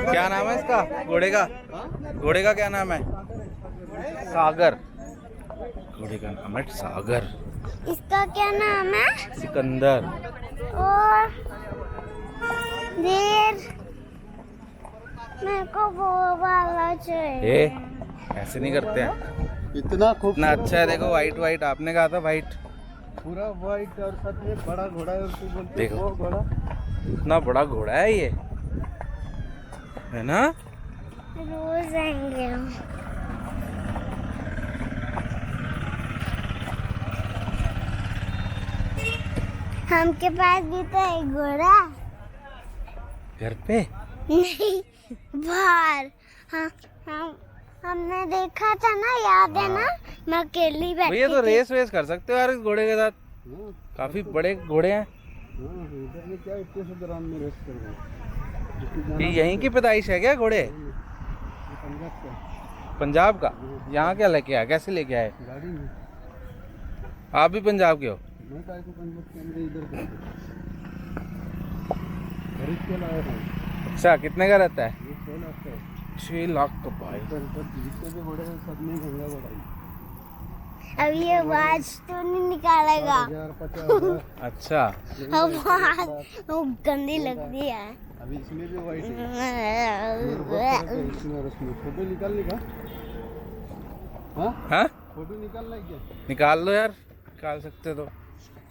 क्या नाम है इसका घोड़े का? घोड़े का क्या नाम है? सागर। घोड़े का नाम है सागर। इसका क्या नाम है? सिकंदर। और देर मेरे को वो वाला चाहिए। ऐसे नहीं करते हैं। इतना इतना अच्छा है, देखो वाइट वाइट, आपने कहा था वाइट। पूरा वाइट और साथ में बड़ा घोड़ा है, उसको बोलते हैं देखो। वो घोड़ा। इतना बड़ा घोड़ा है ये, है ना? रोज आएंगे हम। हमके पास भी तो एक घोड़ा। घर पे? नहीं, बाहर। हाँ, हमने देखा था ना, याद है ना? मैं अकेली बैठी भैया तो थी। रेस वेस कर सकते हो यार इस घोड़े के साथ, हाँ, काफी बड़े घोड़े हैं। हाँ, इधर में क्या इतने से ग्राउंड में रेस कर रहे ये यहीं की पैदाइश है क्या घोड़े? पंजाब का पंजाब का? यहाँ क्या लेके आया, कैसे लेके आए? गाड़ी में। आप भी पंजाब के हो? मैं काय को पंजाब के अंदर इधर खरीद के लाया था। अच्छा, कितने का रहता है? ये 6 लाख का है। 6 लाख का भाई। जितने भी घोड़े हैं सब में महंगा बढ़ाई। अब ये आवाज तो नहीं निकालेगा। 50,000 अच्छा, आवाज वो गंदी लगती है। अभी इसमें भी वाइट है। इसमें और उसमें फोटो निकालने का? हाँ, हाँ फोटो निकालना है क्या? निकाल लो यार, निकाल सकते तो।